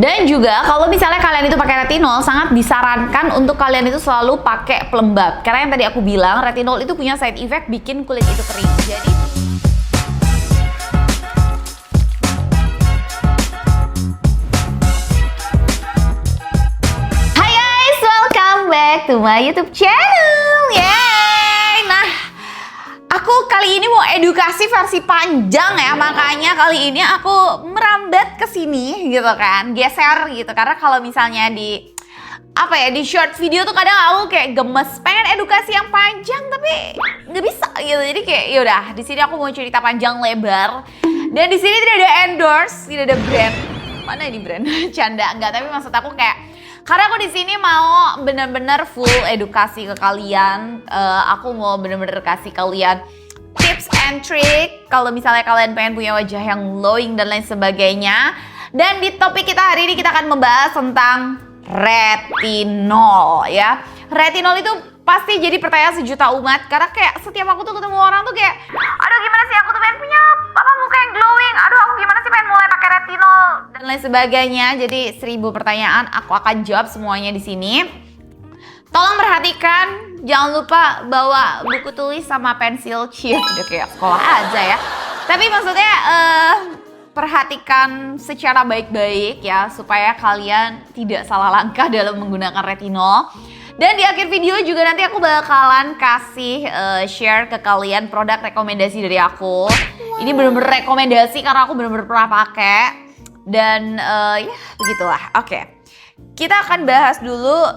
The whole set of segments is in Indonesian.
Dan juga kalau misalnya kalian itu pakai retinol, sangat disarankan untuk kalian itu selalu pakai pelembab. Karena yang tadi aku bilang, retinol itu punya side effect bikin kulit itu kering. Jadi hai guys, welcome back to my YouTube channel. Yeay. Nah, aku kali ini mau edukasi versi panjang ya, makanya kali ini aku merambat ke sini gitu kan, geser gitu. Karena kalau misalnya di di short video tuh kadang aku kayak gemes, pengen edukasi yang panjang tapi nggak bisa gitu. Jadi kayak yaudah, di sini aku mau cerita panjang lebar. Dan di sini tidak ada endorse, tidak ada brand. Mana ini brand? Canda enggak, tapi maksud aku kayak karena aku di sini mau bener-bener full edukasi ke kalian. Aku mau bener-bener kasih kalian tips and trick kalau misalnya kalian pengen punya wajah yang glowing dan lain sebagainya. Dan di topik kita hari ini kita akan membahas tentang retinol ya. Retinol itu pasti jadi pertanyaan sejuta umat karena kayak setiap aku tuh ketemu orang tuh kayak, aduh gimana sih aku tuh pengen punya muka yang glowing, aduh aku gimana sih pengen mulai pakai retinol dan lain sebagainya. Jadi 1000 pertanyaan aku akan jawab semuanya di sini. Tolong perhatikan, jangan lupa bawa buku tulis sama pensil. Udah kayak sekolah aja ya. Tapi maksudnya perhatikan secara baik-baik ya, supaya kalian tidak salah langkah dalam menggunakan retinol. Dan di akhir video juga nanti aku bakalan kasih share ke kalian produk rekomendasi dari aku. Ini bener-bener rekomendasi karena aku bener-bener pernah pakai. Dan ya begitulah. Oke. Kita akan bahas dulu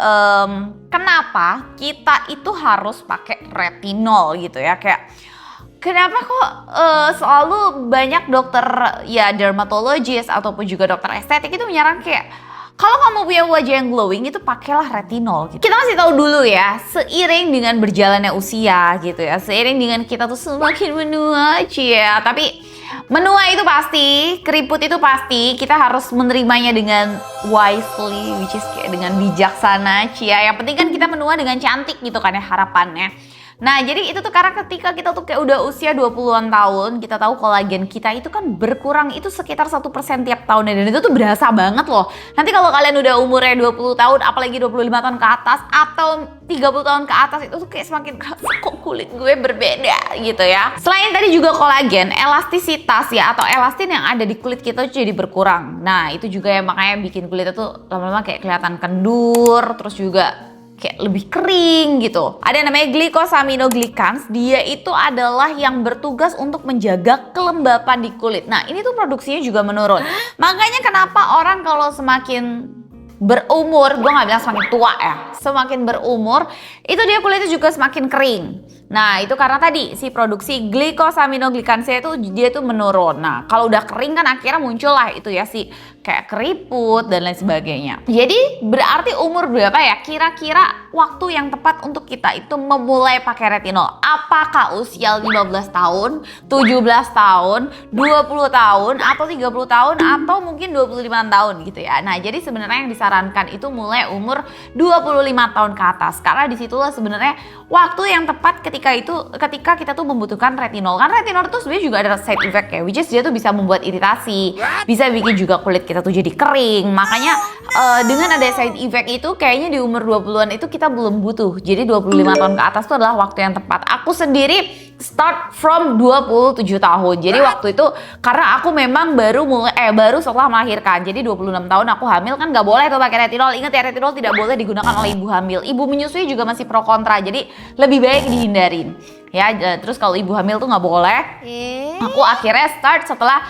kenapa kita itu harus pakai retinol gitu ya. Kayak kenapa kok selalu banyak dokter ya dermatologis ataupun juga dokter estetik itu menyarankan kayak kalau kamu punya wajah yang glowing itu pakailah retinol gitu. Kita masih tahu dulu ya, seiring dengan berjalannya usia gitu ya, seiring dengan kita tuh semakin menua ya, tapi menua itu pasti, keriput itu pasti, kita harus menerimanya dengan wisely, which is kayak dengan bijaksana cia. Yang penting kan kita menua dengan cantik gitu kan ya harapannya. Nah jadi itu tuh karena ketika kita tuh kayak udah usia 20-an tahun, kita tahu kolagen kita itu kan berkurang itu sekitar 1% tiap tahunnya. Dan itu tuh berasa banget loh. Nanti kalau kalian udah umurnya 20 tahun, apalagi 25 tahun ke atas atau 30 tahun ke atas, itu tuh kayak semakin kerasa kok kulit gue berbeda gitu ya. Selain tadi juga kolagen, elastisitas ya atau elastin yang ada di kulit kita tuh jadi berkurang. Nah itu juga yang makanya bikin kulit itu lama-lama kayak kelihatan kendur, terus juga kayak lebih kering gitu. Ada yang namanya glycosaminoglycans, dia itu adalah yang bertugas untuk menjaga kelembapan di kulit. Nah ini tuh produksinya juga menurun. Makanya kenapa orang kalau semakin berumur, gue gak bilang semakin tua ya, semakin berumur itu dia kulitnya juga semakin kering. Nah itu karena tadi si produksi glycosaminoglycansnya itu dia tuh menurun. Nah kalau udah kering kan akhirnya muncul lah itu ya si kayak keriput dan lain sebagainya. Jadi berarti umur berapa ya kira-kira waktu yang tepat untuk kita itu memulai pakai retinol? Apakah usia 15 tahun, 17 tahun, 20 tahun, atau 30 tahun, atau mungkin 25 tahun gitu ya. Nah jadi sebenarnya yang disarankan itu mulai umur 25 tahun ke atas. Karena disitulah sebenarnya waktu yang tepat ketika kita tuh membutuhkan retinol. Karena retinol itu sebenarnya juga ada side effect ya, which is dia tuh bisa membuat iritasi, bisa bikin juga kulit kita tuh jadi kering. Makanya dengan ada side effect itu kayaknya di umur 20-an itu kita belum butuh. Jadi 25 tahun ke atas itu adalah waktu yang tepat. Aku sendiri start from 27 tahun. Jadi waktu itu karena aku memang baru setelah melahirkan. Jadi 26 tahun aku hamil kan nggak boleh tuh pakai retinol. Ingat ya, retinol tidak boleh digunakan oleh ibu hamil. Ibu menyusui juga masih pro kontra. Jadi lebih baik dihindarin. Ya, terus kalau ibu hamil tuh nggak boleh. Aku akhirnya start setelah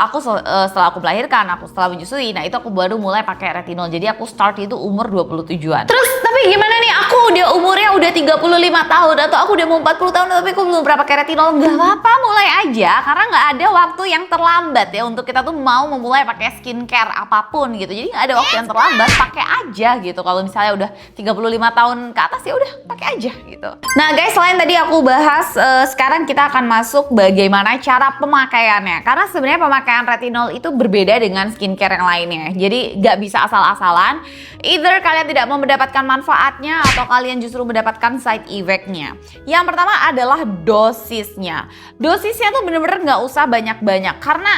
aku melahirkan, aku setelah menyusui. Nah itu aku baru mulai pakai retinol. Jadi aku start itu umur 27-an. Terus tapi gimana nih, aku udah umurnya udah 35 tahun atau aku udah mau 40 tahun tapi aku belum pernah pakai retinol. Nggak apa-apa, mulai aja. Karena nggak ada waktu yang terlambat ya untuk kita tuh mau memulai pakai skincare apapun gitu. Jadi nggak ada waktu yang terlambat, pakai aja gitu. Kalau misalnya udah 35 tahun ke atas ya udah pakai aja gitu. Nah guys, selain tadi aku bahas, sekarang kita akan masuk bagaimana cara pemakaiannya. Karena sebenarnya pemakaian retinol itu berbeda dengan skincare yang lainnya. Jadi nggak bisa asal-asalan. Either kalian tidak mau mendapatkan manfaatnya atau kalian justru mendapatkan side effect-nya. Yang pertama adalah dosisnya. Dosisnya tuh bener-bener nggak usah banyak-banyak karena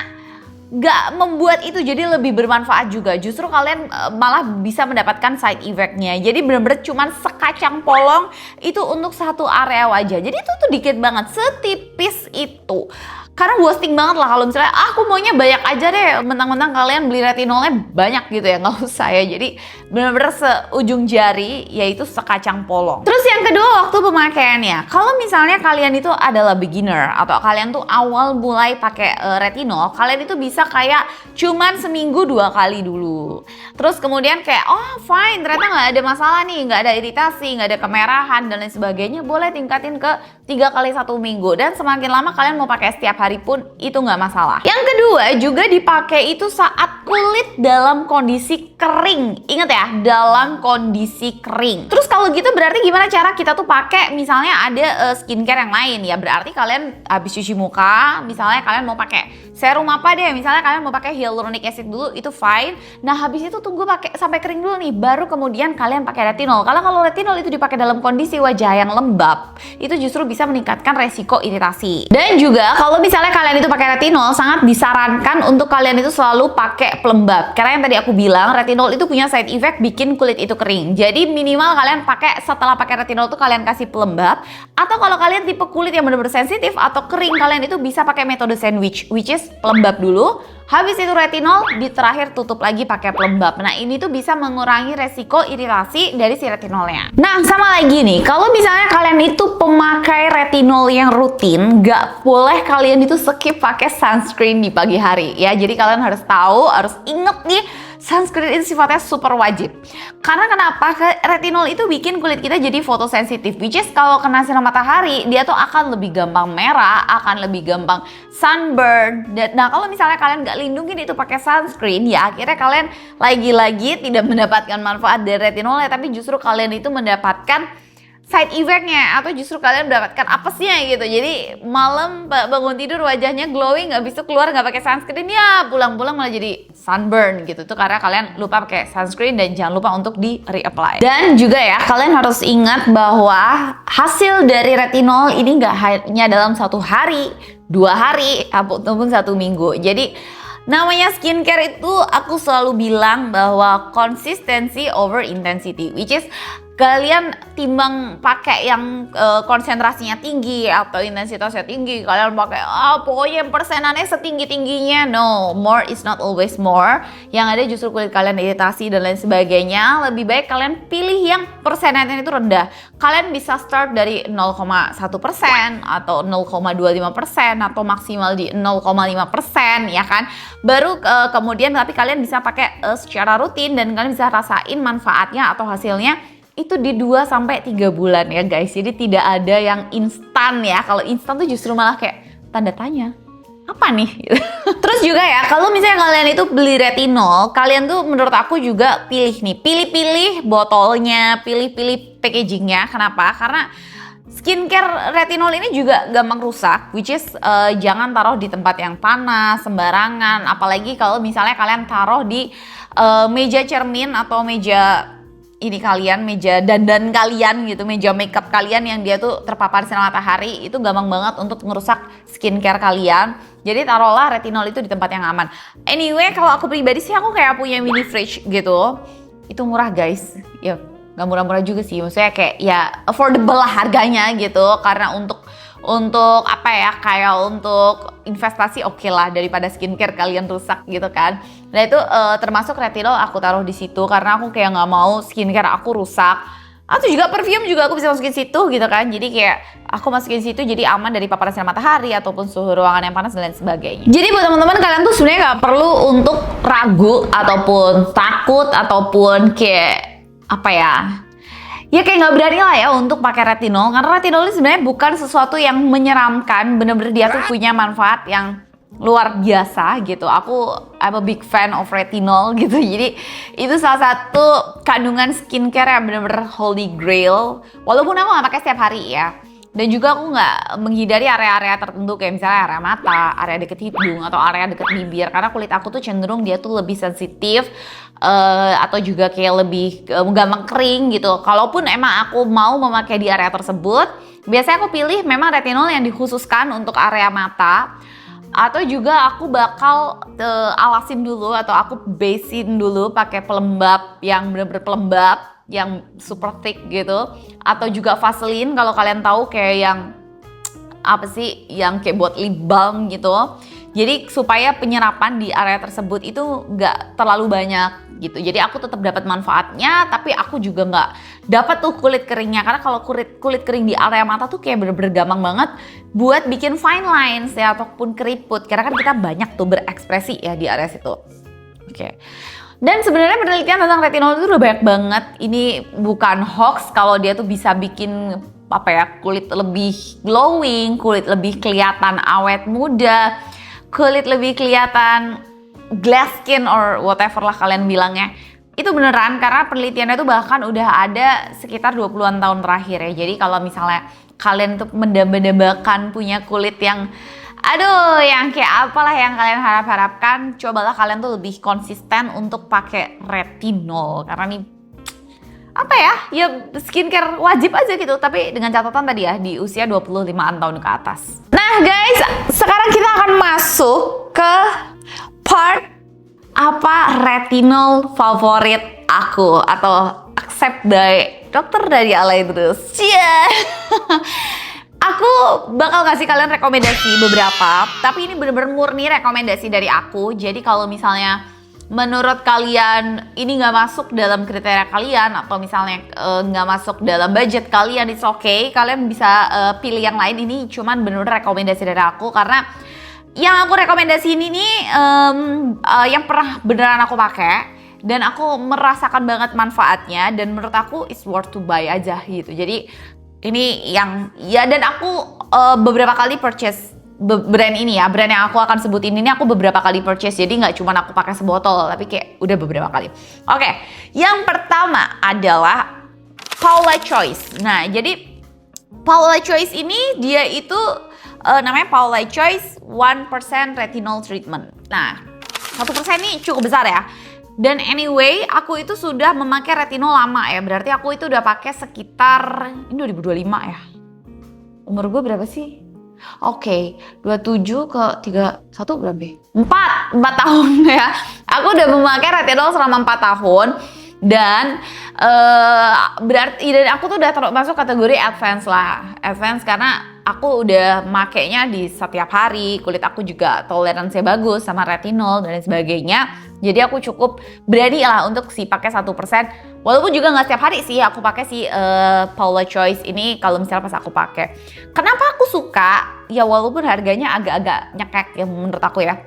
nggak membuat itu jadi lebih bermanfaat juga. Justru kalian malah bisa mendapatkan side effect-nya. Jadi bener-bener cuman sekacang polong itu untuk satu area wajah. Jadi itu tuh dikit banget, setipis itu. Karena ghosting banget lah kalau misalnya aku maunya banyak aja deh, mentang-mentang kalian beli retinolnya banyak gitu ya, nggak usah ya. Jadi bener-bener seujung jari, yaitu sekacang polong. Terus yang kedua, waktu pemakaiannya. Kalau misalnya kalian itu adalah beginner atau kalian tuh awal mulai pakai retinol, kalian itu bisa kayak cuman seminggu 2 kali dulu. Terus kemudian kayak oh fine, ternyata nggak ada masalah nih, nggak ada iritasi, nggak ada kemerahan dan lain sebagainya, boleh tingkatin ke 3 kali 1 minggu. Dan semakin lama kalian mau pakai setiap hari pun itu nggak masalah. Yang kedua juga dipakai itu saat kulit dalam kondisi kering. Ingat ya, dalam kondisi kering. Terus kalau gitu berarti gimana cara kita tuh pakai? Misalnya ada skincare yang lain ya, berarti kalian habis cuci muka, misalnya kalian mau pakai serum apa deh, misalnya kalian mau pakai hyaluronic acid dulu, itu fine. Nah habis itu tunggu pakai sampai kering dulu nih, baru kemudian kalian pakai retinol. Karena kalau retinol itu dipakai dalam kondisi wajah yang lembab, itu justru bisa meningkatkan resiko iritasi. Dan juga kalau misalnya kalian itu pakai retinol, sangat disarankan untuk kalian itu selalu pakai pelembab. Karena yang tadi aku bilang, retinol itu punya side effect bikin kulit itu kering. Jadi minimal kalian pakai, setelah pakai retinol tuh kalian kasih pelembab. Atau kalau kalian tipe kulit yang benar-benar sensitif atau kering, kalian itu bisa pakai metode sandwich, which is pelembab dulu, habis itu retinol, di terakhir tutup lagi pakai pelembab. Nah ini tuh bisa mengurangi resiko iritasi dari si retinolnya. Nah sama lagi nih, kalau misalnya kalian itu pemakai retinol yang rutin, gak boleh kalian itu skip pakai sunscreen di pagi hari ya. Jadi kalian harus tahu, harus inget nih, sunscreen itu sifatnya super wajib. Karena kenapa? Retinol itu bikin kulit kita jadi fotosensitif, which is kalau kena sinar matahari dia tuh akan lebih gampang merah, akan lebih gampang sunburn. Nah kalau misalnya kalian nggak lindungin itu pakai sunscreen, ya akhirnya kalian lagi-lagi tidak mendapatkan manfaat dari retinolnya, tapi justru kalian itu mendapatkan side effect-nya, atau justru kalian mendapatkan apesnya gitu. Jadi malam bangun tidur wajahnya glowing, habis itu keluar nggak pakai sunscreen, ya pulang-pulang malah jadi sunburn gitu. Tuh karena kalian lupa pakai sunscreen dan jangan lupa untuk di reapply. Dan juga ya, kalian harus ingat bahwa hasil dari retinol ini nggak hanya dalam 1 hari, 2 hari, ataupun 1 minggu. Jadi namanya skincare itu aku selalu bilang bahwa konsistensi over intensity, which is kalian timbang pakai yang konsentrasinya tinggi atau intensitasnya tinggi, kalian pakai pokoknya yang persenannya setinggi-tingginya. No, more is not always more. Yang ada justru kulit kalian iritasi dan lain sebagainya. Lebih baik kalian pilih yang persenannya itu rendah. Kalian bisa start dari 0,1% atau 0,25% atau maksimal di 0,5% ya kan. Baru kemudian tapi kalian bisa pakai secara rutin dan kalian bisa rasain manfaatnya atau hasilnya itu di 2-3 bulan ya guys. Jadi tidak ada yang instan ya. Kalau instan tuh justru malah kayak tanda tanya, apa nih? Terus juga ya, kalau misalnya kalian itu beli retinol, kalian tuh menurut aku juga pilih botolnya, pilih packagingnya. Kenapa? Karena skincare retinol ini juga gampang rusak, which is jangan taruh di tempat yang panas sembarangan. Apalagi kalau misalnya kalian taruh di meja cermin atau meja meja dandan kalian gitu, meja makeup kalian yang dia tuh terpapar sinar matahari, itu gampang banget untuk ngerusak skincare kalian. Jadi taruhlah retinol itu di tempat yang aman. Anyway, kalau aku pribadi sih aku kayak punya mini fridge gitu. Itu murah guys. Ya nggak murah-murah juga sih, maksudnya kayak ya affordable lah harganya gitu. Karena untuk apa ya, kayak untuk investasi oke lah daripada skincare kalian rusak gitu kan. Nah itu termasuk retinol aku taruh di situ karena aku kayak nggak mau skincare aku rusak. Atau juga perfume juga aku bisa masukin situ gitu kan. Jadi kayak aku masukin situ jadi aman dari paparan sinar matahari ataupun suhu ruangan yang panas dan lain sebagainya. Jadi buat teman-teman, kalian tuh sebenarnya nggak perlu untuk ragu ataupun takut ataupun kayak apa ya kayak nggak berani lah ya untuk pakai retinol, karena retinol ini sebenarnya bukan sesuatu yang menyeramkan, bener-bener dia tuh punya manfaat yang luar biasa gitu. I'm a big fan of retinol gitu. Jadi itu salah satu kandungan skincare yang bener-bener holy grail. Walaupun aku nggak pakai setiap hari ya. Dan juga aku nggak menghindari area-area tertentu kayak misalnya area mata, area deket hidung, atau area deket bibir. Karena kulit aku tuh cenderung dia tuh lebih sensitif atau juga kayak lebih gampang kering gitu. Kalaupun emang aku mau memakai di area tersebut, biasanya aku pilih memang retinol yang dikhususkan untuk area mata Atau juga aku bakal alasin dulu atau aku basein dulu pakai pelembab yang bener-bener pelembab, yang super thick gitu. Atau juga Vaseline kalau kalian tahu kayak yang apa sih, yang kayak buat lip balm gitu. Jadi supaya penyerapan di area tersebut itu nggak terlalu banyak gitu. Jadi aku tetap dapat manfaatnya, tapi aku juga nggak dapat tuh kulit keringnya. Karena kalau kulit kering di area mata tuh kayak bener-bener gampang banget buat bikin fine lines ya, ataupun keriput. Karena kan kita banyak tuh berekspresi ya di area situ. Oke. Dan sebenarnya penelitian tentang retinol itu udah banyak banget. Ini bukan hoax kalau dia tuh bisa bikin apa ya, kulit lebih glowing, kulit lebih kelihatan awet muda, kulit lebih kelihatan glass skin or whatever lah kalian bilangnya. Itu beneran karena penelitiannya itu bahkan udah ada sekitar 20-an tahun terakhir ya. Jadi kalau misalnya kalian tuh mendamba-dambakan punya kulit yang aduh, yang kayak apalah yang kalian harap-harapkan, cobalah kalian tuh lebih konsisten untuk pakai retinol. Karena nih apa ya skincare wajib aja gitu, tapi dengan catatan tadi ya di usia 25-an tahun ke atas. Nah guys, sekarang kita akan masuk ke part apa retinol favorit aku atau accept by dokter dari Alaidrus. Yeah. Aku bakal kasih kalian rekomendasi beberapa, tapi ini bener-bener murni rekomendasi dari aku. Jadi kalau misalnya menurut kalian ini nggak masuk dalam kriteria kalian, atau misalnya nggak masuk dalam budget kalian, it's okay. Kalian bisa pilih yang lain. Ini cuman bener-bener rekomendasi dari aku, karena yang aku rekomendasi ini nih yang pernah beneran aku pakai dan aku merasakan banget manfaatnya, dan menurut aku it's worth to buy aja gitu. Jadi ini yang ya, dan aku beberapa kali purchase brand ini ya, brand yang aku akan sebutin ini aku beberapa kali purchase, jadi nggak cuma aku pakai sebotol, tapi kayak udah beberapa kali. Oke, yang pertama adalah Paula Choice. Nah, jadi Paula Choice ini dia itu namanya Paula Choice 1% Retinol Treatment. Nah, 1% ini cukup besar ya. Dan anyway, aku itu sudah memakai retinol lama ya, berarti aku itu udah pakai sekitar, ini 2025 ya. Umur gue berapa sih? Oke, 27 ke 31 berapa? 4 tahun ya. Aku udah memakai retinol selama 4 tahun. Dan berarti dan aku tuh udah masuk kategori advance lah. Advance karena aku udah makainya di setiap hari. Kulit aku juga toleransinya bagus sama retinol dan sebagainya. Jadi aku cukup berani lah untuk pakai 1%. Walaupun juga nggak setiap hari sih aku pakai si Paula Choice ini, kalau misalnya pas aku pakai. Kenapa aku suka? Ya walaupun harganya agak-agak nyekek ya menurut aku ya.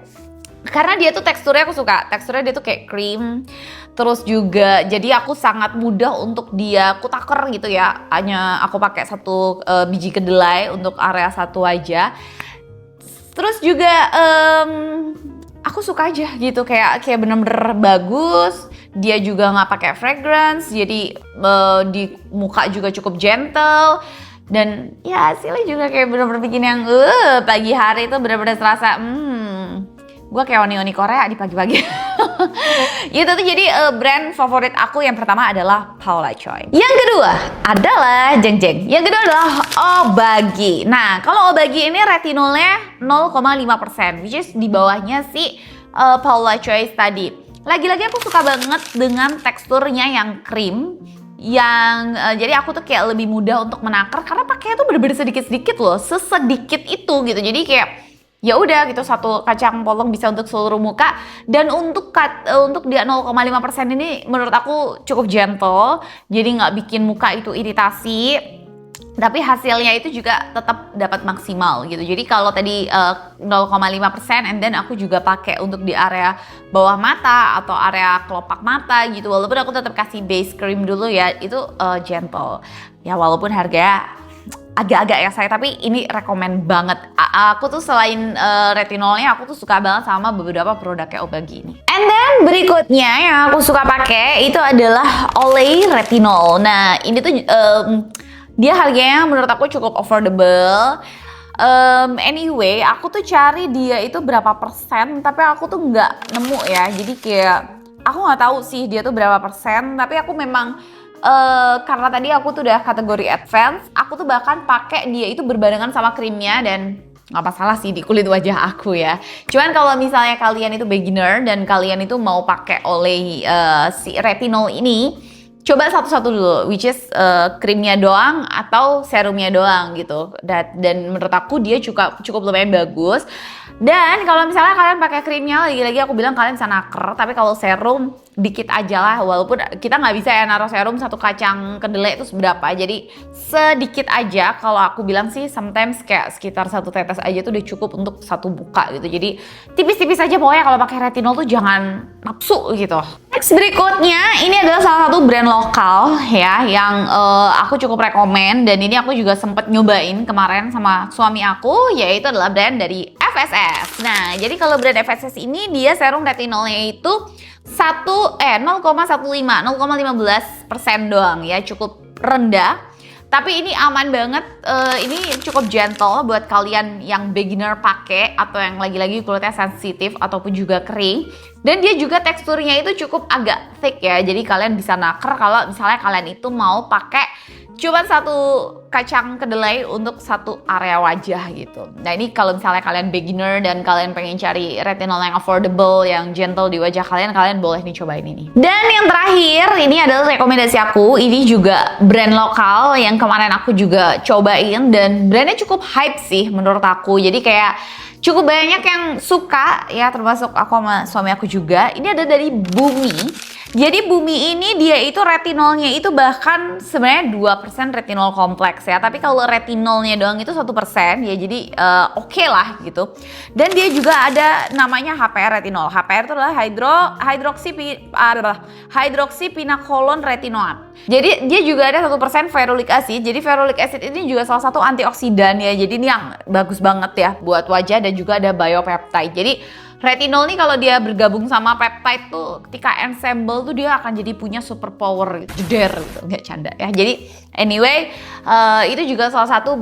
Karena dia tuh teksturnya aku suka. Teksturnya dia tuh kayak krim. Terus juga jadi aku sangat mudah untuk dia kutaker gitu ya. Hanya aku pakai satu biji kedelai untuk area satu aja. Terus juga aku suka aja gitu, kayak bener-bener bagus. Dia juga nggak pakai fragrance, jadi di muka juga cukup gentle. Dan ya hasilnya juga kayak bener-bener bikin yang pagi hari itu bener-bener terasa gue kayak oni-oni Korea di pagi-pagi. Gitu tuh, jadi brand favorit aku yang pertama adalah Paula Choice. Yang kedua adalah jeng-jeng. Yang kedua adalah Obagi. Nah, kalau Obagi ini retinolnya 0,5%, which is di bawahnya si Paula Choice tadi. Lagi-lagi aku suka banget dengan teksturnya yang krim, yang jadi aku tuh kayak lebih mudah untuk menakar karena pakainya tuh bener-bener sedikit-sedikit loh, sesedikit itu gitu. Jadi kayak ya udah gitu, satu kacang polong bisa untuk seluruh muka. Dan untuk dia 0,5% ini menurut aku cukup gentle, jadi nggak bikin muka itu iritasi, tapi hasilnya itu juga tetap dapat maksimal gitu. Jadi kalau tadi 0,5% and then aku juga pakai untuk di area bawah mata atau area kelopak mata gitu, walaupun aku tetap kasih base cream dulu ya, itu gentle ya, walaupun harganya agak-agak ya saya, tapi ini rekomen banget. Aku tuh selain retinolnya, aku tuh suka banget sama beberapa produknya Obagi ini. And then berikutnya yang aku suka pakai itu adalah Olay Retinol. Nah ini tuh dia harganya menurut aku cukup affordable. Anyway, aku tuh cari dia itu berapa persen, tapi aku tuh nggak nemu ya. Jadi kayak aku nggak tahu sih dia tuh berapa persen, tapi aku memang karena tadi aku tuh udah kategori advance, aku tuh bahkan pakai dia itu berbarengan sama krimnya, dan nggak masalah sih di kulit wajah aku ya. Cuman kalau misalnya kalian itu beginner dan kalian itu mau pakai oleh si retinol ini, coba satu-satu dulu, which is krimnya doang atau serumnya doang gitu. Dan menurut aku dia cukup lumayan bagus. Dan kalau misalnya kalian pakai krimnya, lagi-lagi aku bilang kalian bisa naker. Tapi kalau serum dikit aja lah, walaupun kita nggak bisa ya naruh serum satu kacang kedelai itu seberapa. Jadi sedikit aja. Kalau aku bilang sih sometimes kayak sekitar 1 tetes aja tuh udah cukup untuk satu buka gitu. Jadi tipis-tipis aja pokoknya kalau pakai retinol tuh jangan nafsu gitu. Next berikutnya ini adalah salah satu brand lokal ya yang aku cukup rekomen, dan ini aku juga sempet nyobain kemarin sama suami aku, yaitu adalah brand dari FSS. Nah, jadi kalau brand FSS ini dia serum retinolnya itu 0,15% doang ya, cukup rendah. Tapi ini aman banget, ini cukup gentle buat kalian yang beginner pakai atau yang lagi-lagi kulitnya sensitif ataupun juga kering. Dan dia juga teksturnya itu cukup agak thick ya, jadi kalian bisa naker kalau misalnya kalian itu mau pakai cuma satu kacang kedelai untuk satu area wajah gitu. Nah ini kalau misalnya kalian beginner dan kalian pengen cari retinol yang affordable, yang gentle di wajah kalian, kalian boleh nih cobain ini. Dan yang terakhir, ini adalah rekomendasi aku. Ini juga brand lokal yang kemarin aku juga cobain dan brandnya cukup hype sih menurut aku. Jadi kayak cukup banyak yang suka ya, termasuk aku sama suami aku juga. Ini ada dari Bumi. Jadi Bumi ini dia itu retinolnya itu bahkan sebenarnya 2% retinol kompleks ya. Tapi kalau retinolnya doang itu 1% ya, jadi oke lah gitu. Dan dia juga ada namanya HPR retinol. HPR itu adalah hydroxypinacolon retinoat. Jadi dia juga ada 1% ferulic acid. Jadi ferulic acid ini juga salah satu antioksidan ya. Jadi ini yang bagus banget ya buat wajah, dan juga ada biopeptide. Jadi retinol nih kalau dia bergabung sama peptide tuh ketika ensemble tuh dia akan jadi punya superpower gitu, jeder gitu, nggak canda ya. Jadi anyway, itu juga salah satu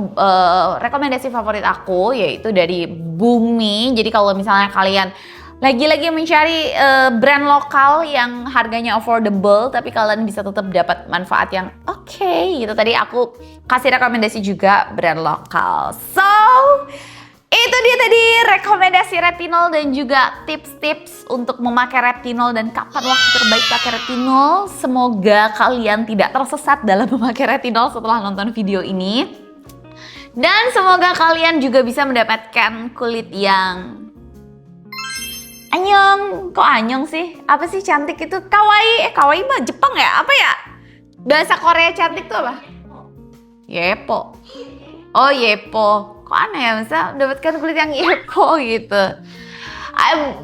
rekomendasi favorit aku, yaitu dari Bumi. Jadi kalau misalnya kalian lagi-lagi mencari brand lokal yang harganya affordable tapi kalian bisa tetap dapat manfaat yang oke gitu, tadi aku kasih rekomendasi juga brand lokal. So itu dia tadi rekomendasi retinol dan juga tips-tips untuk memakai retinol dan kapan waktu terbaik pakai retinol. Semoga kalian tidak tersesat dalam memakai retinol setelah nonton video ini. Dan semoga kalian juga bisa mendapatkan kulit yang anyong. Kok anyong sih? Apa sih cantik itu? Kawaii. Kawaii mah Jepang ya? Apa ya? Bahasa Korea cantik tuh apa? Yepo. Oh yepo. Kok aneh ya, bisa mendapatkan kulit yang yepo gitu.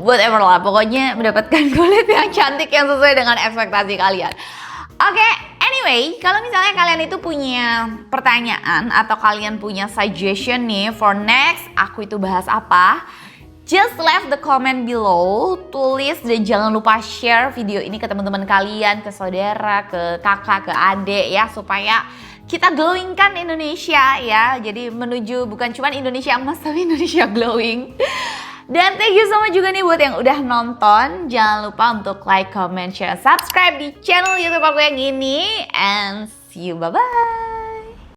Whatever lah, pokoknya mendapatkan kulit yang cantik yang sesuai dengan ekspektasi kalian. Oke, anyway, kalau misalnya kalian itu punya pertanyaan atau kalian punya suggestion nih for next aku itu bahas apa, just leave the comment below, tulis, dan jangan lupa share video ini ke teman-teman kalian, ke saudara, ke kakak, ke adik ya, supaya kita glowing kan Indonesia ya. Jadi menuju bukan cuma Indonesia emas tapi Indonesia glowing. Dan thank you so much juga nih buat yang udah nonton. Jangan lupa untuk like, comment, share, subscribe di channel YouTube aku yang ini. And see you, bye-bye.